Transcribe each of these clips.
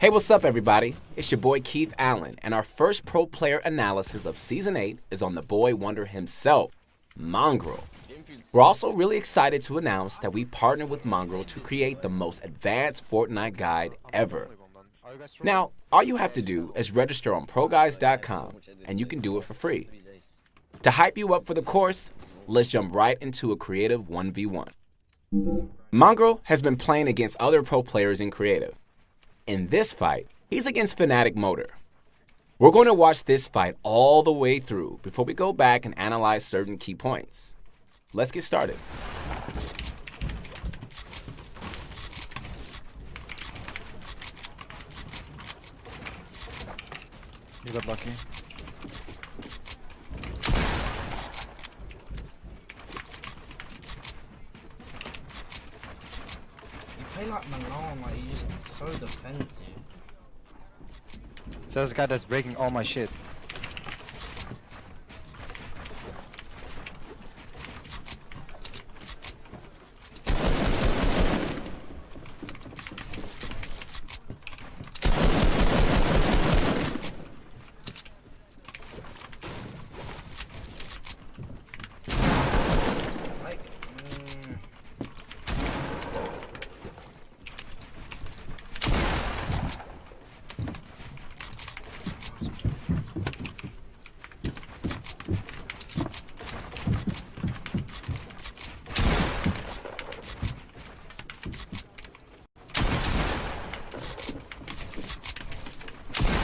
Hey, what's up, everybody? It's your boy Keith Allen, and our first pro player analysis of Season 8 is on the boy wonder himself, Mongrel. We're also really excited to announce that we partnered with Mongrel to create the most advanced Fortnite guide ever. Now, all you have to do is register on ProGuides.com, and you can do it for free. To hype you up for the course, let's jump right into a creative 1v1. Mongrel has been playing against other pro players in creative. In this fight, he's against Fnatic Motor. We're going to watch this fight all the way through before we go back and analyze certain key points. Let's get started. You got lucky. You play like Manon, like you're just so defensive. So this guy that's breaking all my shit. Like,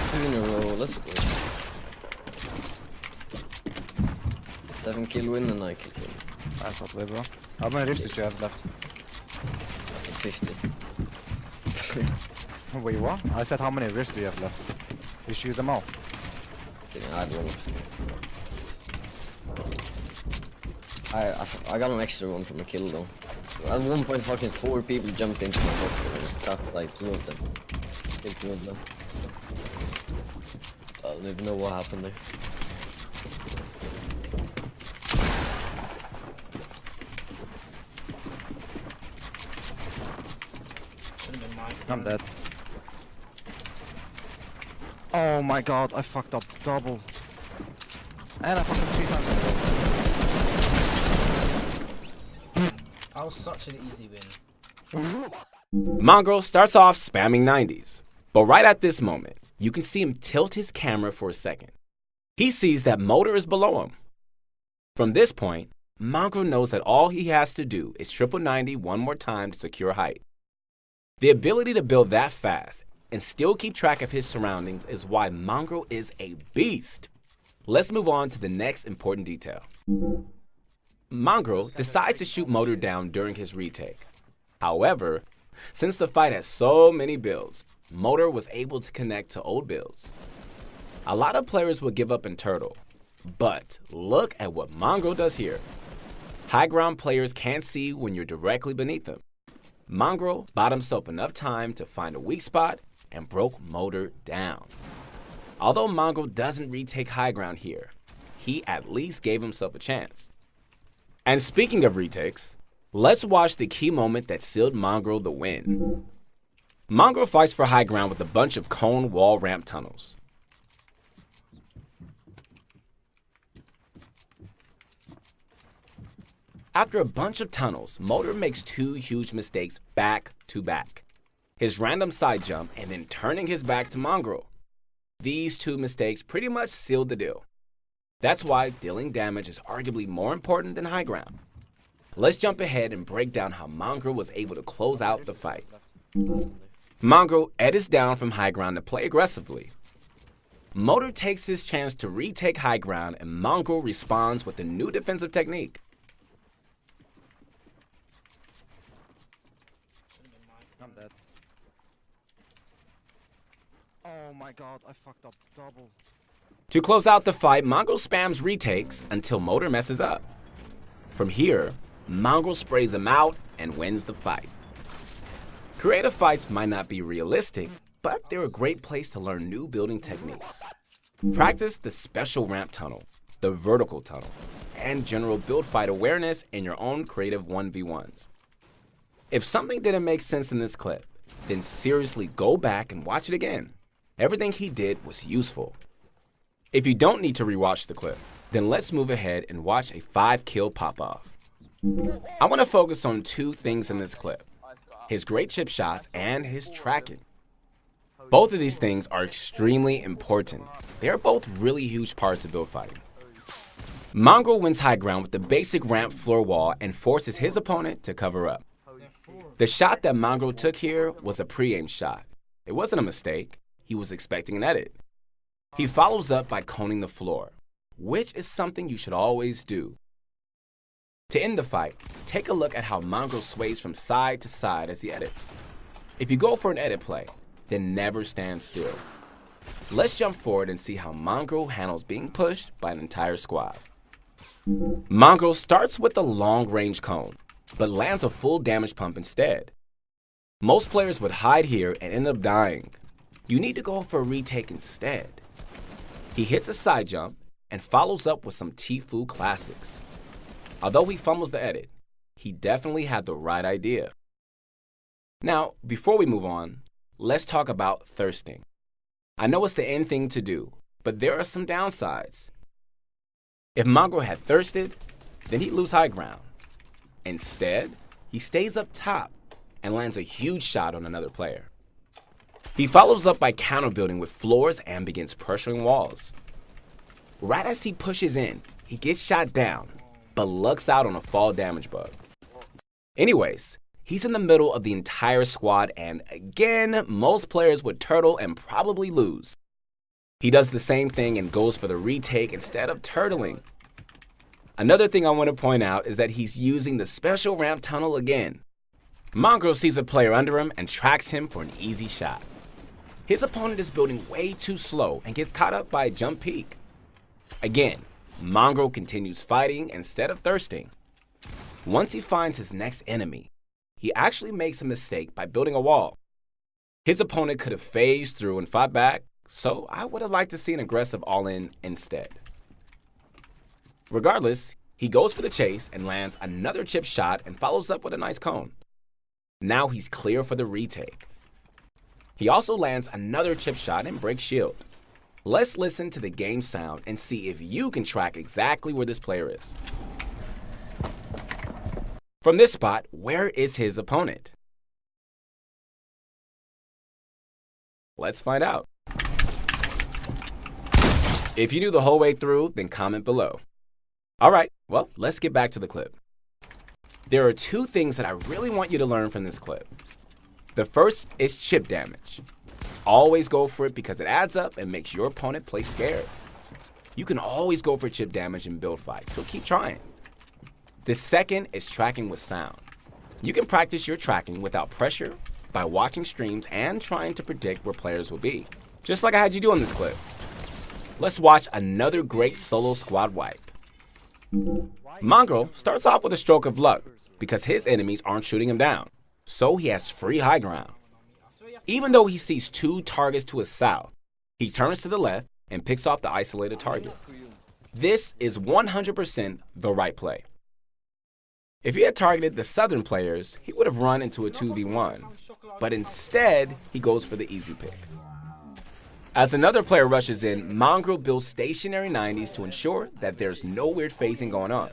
Two in a row, let's go. 7 kill win and 9 kill win. I thought we bro. How many rifts did you have left? 50. Oh, wait, what? I said how many rifts do you have left? You shoot them all. Kidding, I had one left. I got an extra one from a kill though. At one point fucking 4 people jumped into my box and I just trapped like 2 of them. Killed 2 of them. I don't even know what happened there. should have been mine. I'm dead. Oh my god, I fucked up double. And I fucked up 3 times in a row. That was such an easy win. Mongrel starts off spamming 90s, but right at this moment, you can see him tilt his camera for a second. He sees that Motor is below him. From this point, Mongrel knows that all he has to do is triple 90 one more time to secure height. The ability to build that fast and still keep track of his surroundings is why Mongrel is a beast. Let's move on to the next important detail. Mongrel decides to shoot Motor down during his retake. However, since the fight has so many builds, Motor was able to connect to old builds. A lot of players would give up in Turtle, but look at what Mongrel does here. High ground players can't see when you're directly beneath them. Mongrel bought himself enough time to find a weak spot and broke Motor down. Although Mongrel doesn't retake high ground here, he at least gave himself a chance. And speaking of retakes, let's watch the key moment that sealed Mongrel the win. Mongrel fights for high ground with a bunch of cone wall ramp tunnels. After a bunch of tunnels, Motor makes 2 huge mistakes back to back. His random side jump and then turning his back to Mongrel. These 2 mistakes pretty much sealed the deal. That's why dealing damage is arguably more important than high ground. Let's jump ahead and break down how Mongrel was able to close out the fight. Mongrel edits down from high ground to play aggressively. Motor takes his chance to retake high ground and Mongrel responds with a new defensive technique. I'm dead. Oh my god, I fucked up double. To close out the fight, Mongrel spams retakes until Motor messes up. From here, Mongrel sprays him out and wins the fight. Creative fights might not be realistic, but they're a great place to learn new building techniques. Practice the special ramp tunnel, the vertical tunnel, and general build fight awareness in your own creative 1v1s. If something didn't make sense in this clip, then seriously go back and watch it again. Everything he did was useful. If you don't need to rewatch the clip, then let's move ahead and watch a 5-kill pop-off. I want to focus on 2 things in this clip: his great chip shots and his tracking. Both of these things are extremely important. They are both really huge parts of build fighting. Mongrel wins high ground with the basic ramp floor wall and forces his opponent to cover up. The shot that Mongrel took here was a pre-aimed shot. It wasn't a mistake. He was expecting an edit. He follows up by coning the floor, which is something you should always do. To end the fight, take a look at how Mongrel sways from side to side as he edits. If you go for an edit play, then never stand still. Let's jump forward and see how Mongrel handles being pushed by an entire squad. Mongrel starts with the long-range cone, but lands a full damage pump instead. Most players would hide here and end up dying. You need to go for a retake instead. He hits a side jump and follows up with some Tfue classics. Although he fumbles the edit, he definitely had the right idea. Now, before we move on, let's talk about thirsting. I know it's the end thing to do, but there are some downsides. If Mongrel had thirsted, then he'd lose high ground. Instead, he stays up top and lands a huge shot on another player. He follows up by counterbuilding with floors and begins pressuring walls. Right as he pushes in, he gets shot down, but lucks out on a fall damage bug. Anyways, he's in the middle of the entire squad, and again, most players would turtle and probably lose. He does the same thing and goes for the retake instead of turtling. Another thing I want to point out is that he's using the special ramp tunnel again. Mongrel sees a player under him and tracks him for an easy shot. His opponent is building way too slow and gets caught up by a jump peak. Again, Mongrel continues fighting instead of thirsting. Once he finds his next enemy, he actually makes a mistake by building a wall. His opponent could have phased through and fought back, so I would have liked to see an aggressive all-in instead. Regardless, he goes for the chase and lands another chip shot and follows up with a nice cone. Now he's clear for the retake. He also lands another chip shot and breaks shield. Let's listen to the game sound and see if you can track exactly where this player is. From this spot, where is his opponent? Let's find out. If you knew the whole way through, then comment below. Alright, well, let's get back to the clip. There are 2 things that I really want you to learn from this clip. The first is chip damage. Always go for it because it adds up and makes your opponent play scared. You can always go for chip damage in build fights, so keep trying. The second is tracking with sound. You can practice your tracking without pressure by watching streams and trying to predict where players will be, just like I had you do in this clip. Let's watch another great solo squad wipe. Mongrel starts off with a stroke of luck because his enemies aren't shooting him down, so he has free high ground. Even though he sees 2 targets to his south, he turns to the left and picks off the isolated target. This is 100% the right play. If he had targeted the southern players, he would have run into a 2v1, but instead, he goes for the easy pick. As another player rushes in, Mongrel builds stationary 90s to ensure that there's no weird phasing going on.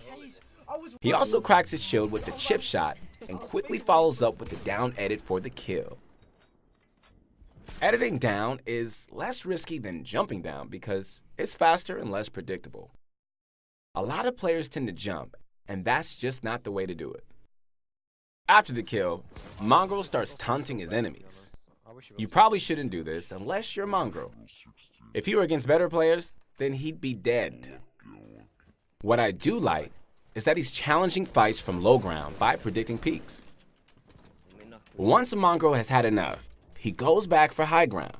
He also cracks his shield with the chip shot and quickly follows up with the down edit for the kill. Editing down is less risky than jumping down because it's faster and less predictable. A lot of players tend to jump, and that's just not the way to do it. After the kill, Mongrel starts taunting his enemies. You probably shouldn't do this unless you're Mongrel. If he were against better players, then he'd be dead. What I do like is that he's challenging fights from low ground by predicting peaks. Once Mongrel has had enough, he goes back for high ground.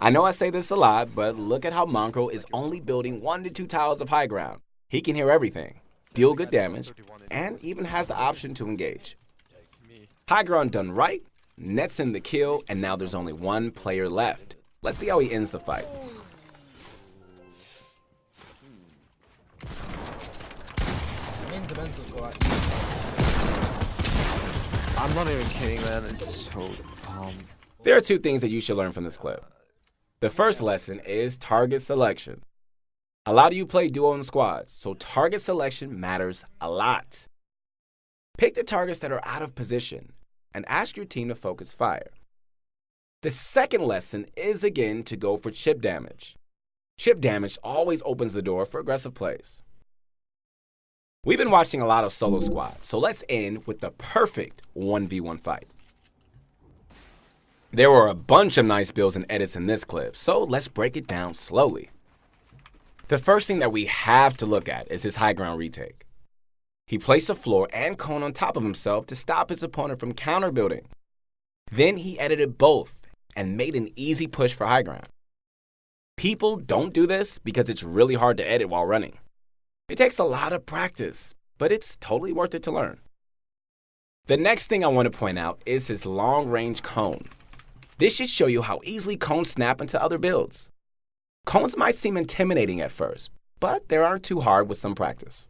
I know I say this a lot, but look at how Mongrel is only building 1 to 2 tiles of high ground. He can hear everything, deal good damage, and even has the option to engage. High ground done right, nets in the kill, and now there's only 1 player left. Let's see how he ends the fight. I'm not even kidding, man. It's so There are two things that you should learn from this clip. The first lesson is target selection. A lot of you play duo and squads, so target selection matters a lot. Pick the targets that are out of position and ask your team to focus fire. The second lesson is again to go for chip damage. Chip damage always opens the door for aggressive plays. We've been watching a lot of solo squads, so let's end with the perfect 1v1 fight. There were a bunch of nice builds and edits in this clip, so let's break it down slowly. The first thing that we have to look at is his high ground retake. He placed a floor and cone on top of himself to stop his opponent from counter building. Then he edited both and made an easy push for high ground. People don't do this because it's really hard to edit while running. It takes a lot of practice, but it's totally worth it to learn. The next thing I want to point out is his long range cone. This should show you how easily cones snap into other builds. Cones might seem intimidating at first, but they aren't too hard with some practice.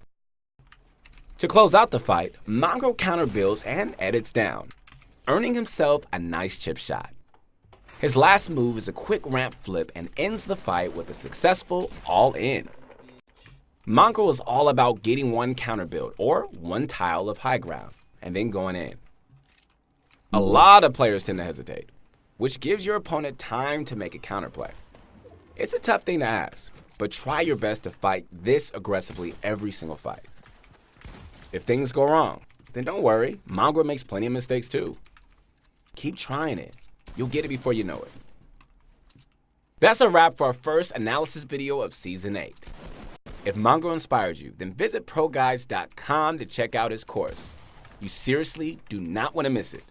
To close out the fight, Mongrel counter builds and edits down, earning himself a nice chip shot. His last move is a quick ramp flip and ends the fight with a successful all-in. Mongrel is all about getting one counter build or one tile of high ground and then going in. A lot of players tend to hesitate, which gives your opponent time to make a counterplay. It's a tough thing to ask, but try your best to fight this aggressively every single fight. If things go wrong, then don't worry, Mongrel makes plenty of mistakes too. Keep trying it. You'll get it before you know it. That's a wrap for our first analysis video of Season 8. If Mongrel inspired you, then visit ProGuides.com to check out his course. You seriously do not want to miss it.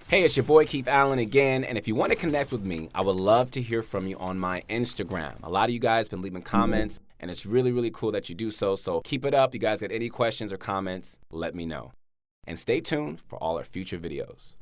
Hey, it's your boy Keith Allen again, and if you want to connect with me, I would love to hear from you on my Instagram. A lot of you guys have been leaving comments, and it's really, really cool that you do so, so keep it up. You guys got any questions or comments, let me know. And stay tuned for all our future videos.